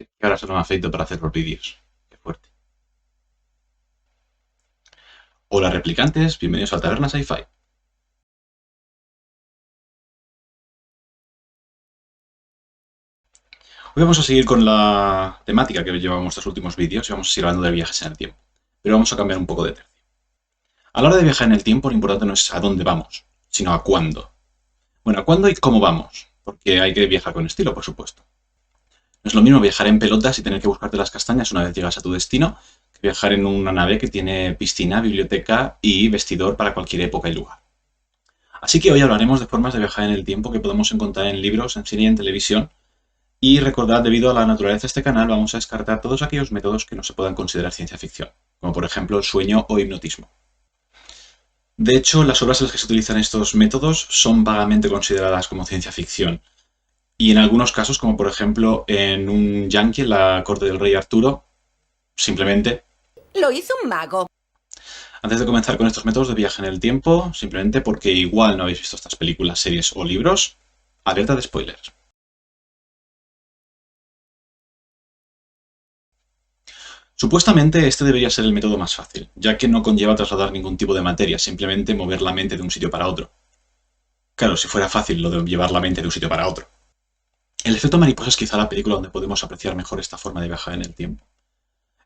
Que ahora solo me afeito para hacer los vídeos. Qué fuerte. Hola replicantes, bienvenidos a Taberna Sci-Fi. Hoy vamos a seguir con la temática que llevamos estos últimos vídeos y vamos a seguir hablando de viajes en el tiempo. Pero vamos a cambiar un poco de tercio. A la hora de viajar en el tiempo, lo importante no es a dónde vamos, sino a cuándo. Bueno, a cuándo y cómo vamos, porque hay que viajar con estilo, por supuesto. No es lo mismo viajar en pelotas y tener que buscarte las castañas una vez llegas a tu destino, que viajar en una nave que tiene piscina, biblioteca y vestidor para cualquier época y lugar. Así que hoy hablaremos de formas de viajar en el tiempo que podemos encontrar en libros, en cine y en televisión. Y recordad, debido a la naturaleza de este canal, vamos a descartar todos aquellos métodos que no se puedan considerar ciencia ficción, como por ejemplo el sueño o hipnotismo. De hecho, las obras en las que se utilizan estos métodos son vagamente consideradas como ciencia ficción, y en algunos casos, como por ejemplo en un Yankee, en la corte del rey Arturo, simplemente. Lo hizo un mago. Antes de comenzar con estos métodos de viaje en el tiempo, simplemente porque igual no habéis visto estas películas, series o libros, alerta de spoilers. Supuestamente este debería ser el método más fácil, ya que no conlleva trasladar ningún tipo de materia, simplemente mover la mente de un sitio para otro. Claro, si fuera fácil lo de llevar la mente de un sitio para otro. El efecto mariposa es quizá la película donde podemos apreciar mejor esta forma de viajar en el tiempo.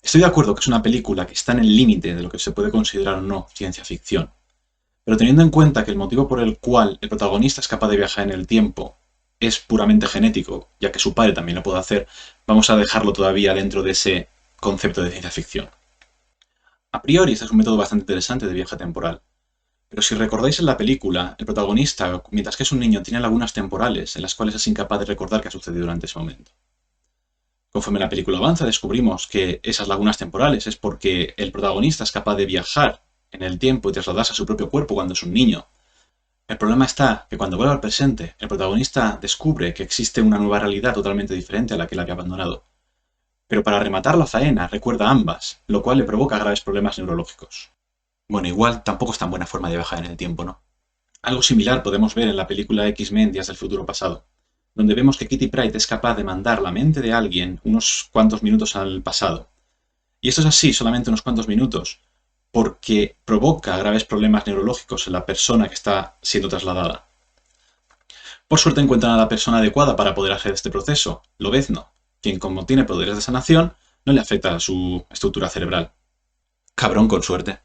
Estoy de acuerdo que es una película que está en el límite de lo que se puede considerar o no ciencia ficción, pero teniendo en cuenta que el motivo por el cual el protagonista es capaz de viajar en el tiempo es puramente genético, ya que su padre también lo puede hacer, vamos a dejarlo todavía dentro de ese concepto de ciencia ficción. A priori, este es un método bastante interesante de viaje temporal, pero si recordáis en la película, el protagonista, mientras que es un niño, tiene lagunas temporales en las cuales es incapaz de recordar qué ha sucedido durante ese momento. Conforme la película avanza, descubrimos que esas lagunas temporales es porque el protagonista es capaz de viajar en el tiempo y trasladarse a su propio cuerpo cuando es un niño. El problema está que cuando vuelve al presente, el protagonista descubre que existe una nueva realidad totalmente diferente a la que él había abandonado. Pero para rematar la faena recuerda ambas, lo cual le provoca graves problemas neurológicos. Bueno, igual tampoco es tan buena forma de viajar en el tiempo, ¿no? Algo similar podemos ver en la película X-Men Días del Futuro Pasado, donde vemos que Kitty Pryde es capaz de mandar la mente de alguien unos cuantos minutos al pasado. Y esto es así, solamente unos cuantos minutos, porque provoca graves problemas neurológicos en la persona que está siendo trasladada. Por suerte encuentran a la persona adecuada para poder hacer este proceso, Lobezno, quien como tiene poderes de sanación, no le afecta a su estructura cerebral. Cabrón con suerte.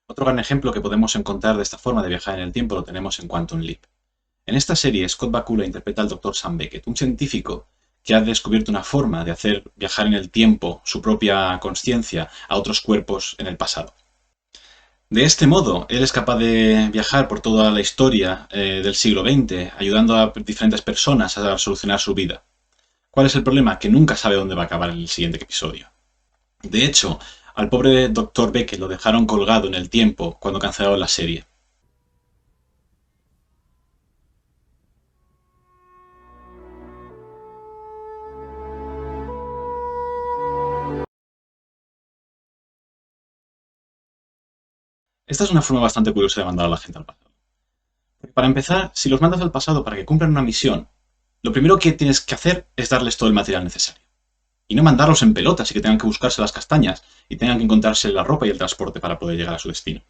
Otro gran ejemplo que podemos encontrar de esta forma de viajar en el tiempo lo tenemos en Quantum Leap. En esta serie, Scott Bakula interpreta al Dr. Sam Beckett, un científico que ha descubierto una forma de hacer viajar en el tiempo su propia conciencia a otros cuerpos en el pasado. De este modo, él es capaz de viajar por toda la historia del siglo XX, ayudando a diferentes personas a solucionar su vida. ¿Cuál es el problema? Que nunca sabe dónde va a acabar el siguiente episodio. De hecho, al pobre Dr. Beckett lo dejaron colgado en el tiempo cuando cancelaron la serie. Esta es una forma bastante curiosa de mandar a la gente al pasado. Porque para empezar, si los mandas al pasado para que cumplan una misión, lo primero que tienes que hacer es darles todo el material necesario. Y no mandarlos en pelotas y que tengan que buscarse las castañas y tengan que encontrarse la ropa y el transporte para poder llegar a su destino.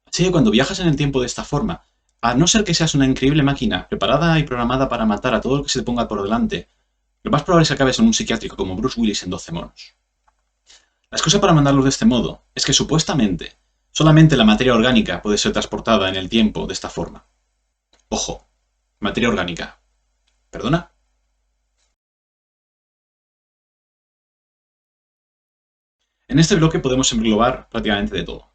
Así que cuando viajas en el tiempo de esta forma, a no ser que seas una increíble máquina preparada y programada para matar a todo lo que se te ponga por delante, lo más probable es que acabes en un psiquiátrico como Bruce Willis en 12 monos. La excusa para mandarlos de este modo es que supuestamente solamente la materia orgánica puede ser transportada en el tiempo de esta forma. Ojo, materia orgánica. ¿Perdona? En este bloque podemos englobar prácticamente de todo,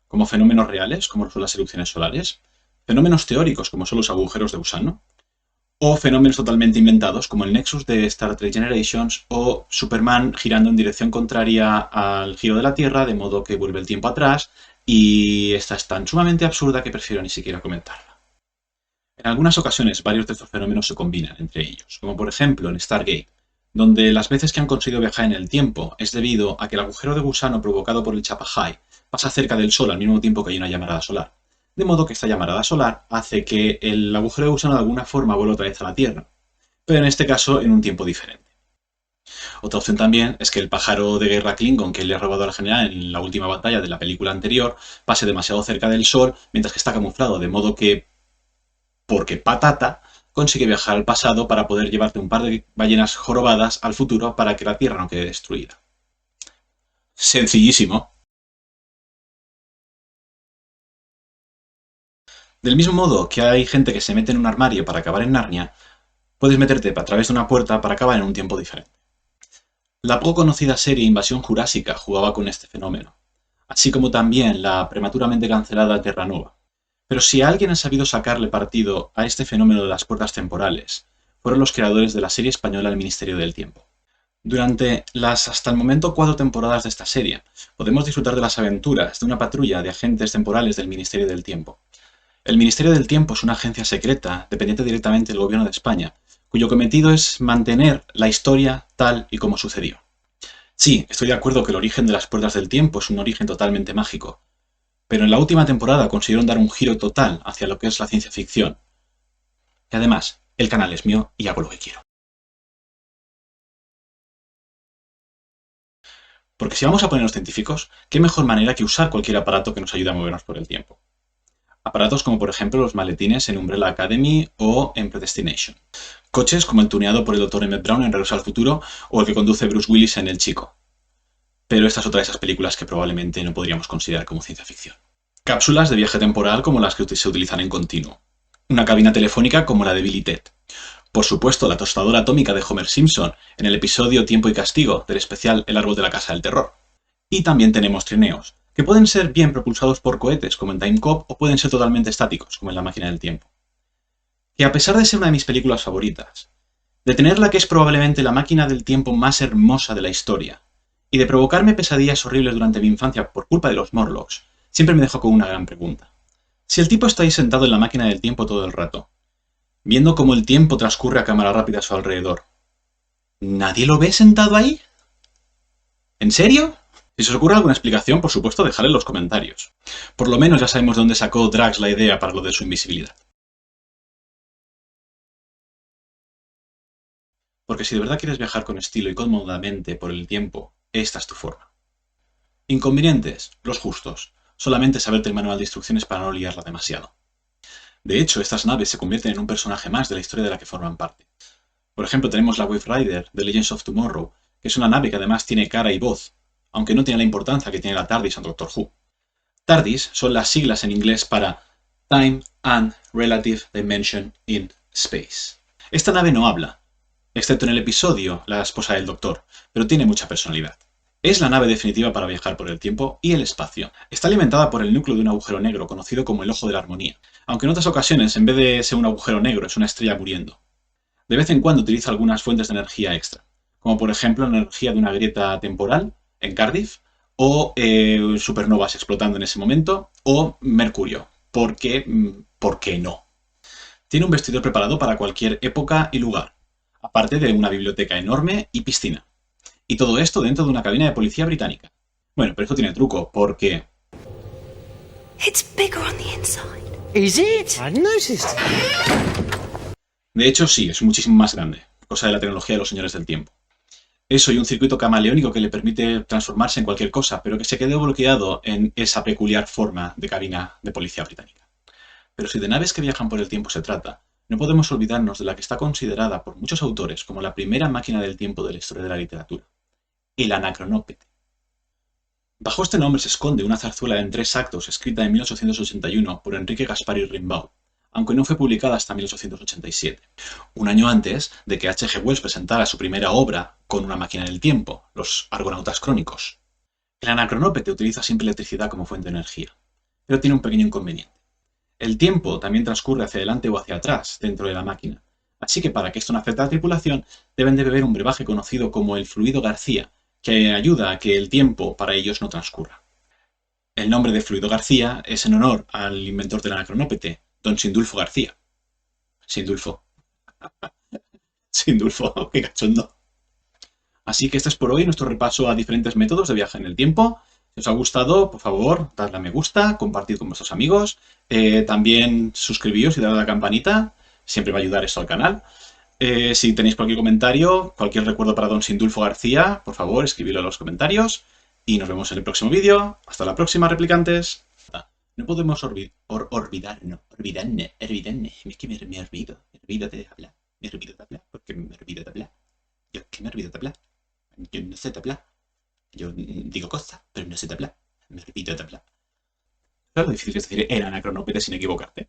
como fenómenos reales, como son las erupciones solares, fenómenos teóricos, como son los agujeros de gusano, o fenómenos totalmente inventados, como el Nexus de Star Trek Generations o Superman girando en dirección contraria al giro de la Tierra, de modo que vuelve el tiempo atrás, y esta es tan sumamente absurda que prefiero ni siquiera comentarla. En algunas ocasiones, varios de estos fenómenos se combinan entre ellos, como por ejemplo en Stargate, donde las veces que han conseguido viajar en el tiempo es debido a que el agujero de gusano provocado por el Chapahai pasa cerca del Sol al mismo tiempo que hay una llamarada solar. De modo que esta llamarada solar hace que el agujero de gusano de alguna forma vuelva otra vez a la Tierra, pero en este caso en un tiempo diferente. Otra opción también es que el pájaro de guerra Klingon que le ha robado al general en la última batalla de la película anterior pase demasiado cerca del Sol mientras que está camuflado, de modo que, porque patata, consigue viajar al pasado para poder llevarte un par de ballenas jorobadas al futuro para que la Tierra no quede destruida. Sencillísimo. Del mismo modo que hay gente que se mete en un armario para acabar en Narnia, puedes meterte a través de una puerta para acabar en un tiempo diferente. La poco conocida serie Invasión Jurásica jugaba con este fenómeno, así como también la prematuramente cancelada Terra Nova. Pero si alguien ha sabido sacarle partido a este fenómeno de las puertas temporales, fueron los creadores de la serie española El Ministerio del Tiempo. Durante las hasta el momento 4 temporadas de esta serie, podemos disfrutar de las aventuras de una patrulla de agentes temporales del Ministerio del Tiempo. El Ministerio del Tiempo es una agencia secreta dependiente directamente del Gobierno de España, cuyo cometido es mantener la historia tal y como sucedió. Sí, estoy de acuerdo que el origen de las puertas del tiempo es un origen totalmente mágico, pero en la última temporada consiguieron dar un giro total hacia lo que es la ciencia ficción. Y además, el canal es mío y hago lo que quiero. Porque si vamos a ponernos científicos, ¿qué mejor manera que usar cualquier aparato que nos ayude a movernos por el tiempo? Aparatos como por ejemplo los maletines en Umbrella Academy o en Predestination. Coches como el tuneado por el Dr. Emmett Brown en Regreso al Futuro o el que conduce Bruce Willis en El Chico. Pero esta es otra de esas películas que probablemente no podríamos considerar como ciencia ficción. Cápsulas de viaje temporal como las que se utilizan en continuo. Una cabina telefónica como la de Bill y Ted. Por supuesto, la tostadora atómica de Homer Simpson en el episodio Tiempo y Castigo del especial El Árbol de la Casa del Terror. Y también tenemos trineos, que pueden ser bien propulsados por cohetes como en Time Cop o pueden ser totalmente estáticos como en La Máquina del Tiempo. Que a pesar de ser una de mis películas favoritas, de tener la que es probablemente la máquina del tiempo más hermosa de la historia, y de provocarme pesadillas horribles durante mi infancia por culpa de los Morlocks, siempre me dejó con una gran pregunta. Si el tipo está ahí sentado en la máquina del tiempo todo el rato, viendo cómo el tiempo transcurre a cámara rápida a su alrededor, ¿nadie lo ve sentado ahí? ¿En serio? Si se os ocurre alguna explicación, por supuesto, dejadla en los comentarios. Por lo menos ya sabemos de dónde sacó Drax la idea para lo de su invisibilidad. Porque si de verdad quieres viajar con estilo y cómodamente por el tiempo, esta es tu forma. Inconvenientes, los justos. Solamente saberte el manual de instrucciones para no liarla demasiado. De hecho, estas naves se convierten en un personaje más de la historia de la que forman parte. Por ejemplo, tenemos la Wave Rider de Legends of Tomorrow, que es una nave que además tiene cara y voz, aunque no tiene la importancia que tiene la TARDIS en Doctor Who. TARDIS son las siglas en inglés para Time and Relative Dimension in Space. Esta nave no habla, excepto en el episodio La esposa del Doctor, pero tiene mucha personalidad. Es la nave definitiva para viajar por el tiempo y el espacio. Está alimentada por el núcleo de un agujero negro conocido como el Ojo de la Armonía, aunque en otras ocasiones, en vez de ser un agujero negro, es una estrella muriendo. De vez en cuando utiliza algunas fuentes de energía extra, como por ejemplo la energía de una grieta temporal en Cardiff, o supernovas explotando en ese momento, o Mercurio, porque, ¿por qué no? Tiene un vestidor preparado para cualquier época y lugar, aparte de una biblioteca enorme y piscina. Y todo esto dentro de una cabina de policía británica. Bueno, pero esto tiene truco, porque... It's bigger on the inside. Is it? I noticed. De hecho, sí, es muchísimo más grande, cosa de la tecnología de los señores del tiempo. Eso y un circuito camaleónico que le permite transformarse en cualquier cosa, pero que se quedó bloqueado en esa peculiar forma de cabina de policía británica. Pero si de naves que viajan por el tiempo se trata, no podemos olvidarnos de la que está considerada por muchos autores como la primera máquina del tiempo de la historia de la literatura, el Anacronópete. Bajo este nombre se esconde una zarzuela en 3 actos escrita en 1881 por Enrique Gaspari Rimbaud, aunque no fue publicada hasta 1887, un año antes de que H. G. Wells presentara su primera obra con una máquina del tiempo, Los Argonautas Crónicos. El Anacronópete utiliza siempre electricidad como fuente de energía, pero tiene un pequeño inconveniente. El tiempo también transcurre hacia adelante o hacia atrás dentro de la máquina, así que para que esto no afecte a la tripulación, deben de beber un brebaje conocido como el fluido García, que ayuda a que el tiempo para ellos no transcurra. El nombre de fluido García es en honor al inventor del Anacronópete, don Sindulfo García. Sindulfo. Sindulfo, qué cachondo. Así que este es por hoy nuestro repaso a diferentes métodos de viaje en el tiempo. Si os ha gustado, por favor, dadle a me gusta, compartid con vuestros amigos. También suscribíos y dadle a la campanita. Siempre va a ayudar esto al canal. Si tenéis cualquier comentario, cualquier recuerdo para don Sindulfo García, por favor, escribidlo en los comentarios. Y nos vemos en el próximo vídeo. Hasta la próxima, replicantes. No podemos olvidar, es que me olvido de hablar. Me olvido de hablar, porque me olvido de hablar. Yo es que me olvido de hablar. Yo no sé de hablar. Yo digo cosas, pero no sé de hablar. Me olvido de hablar. Claro, lo difícil es decir el anacronópete sin equivocarte.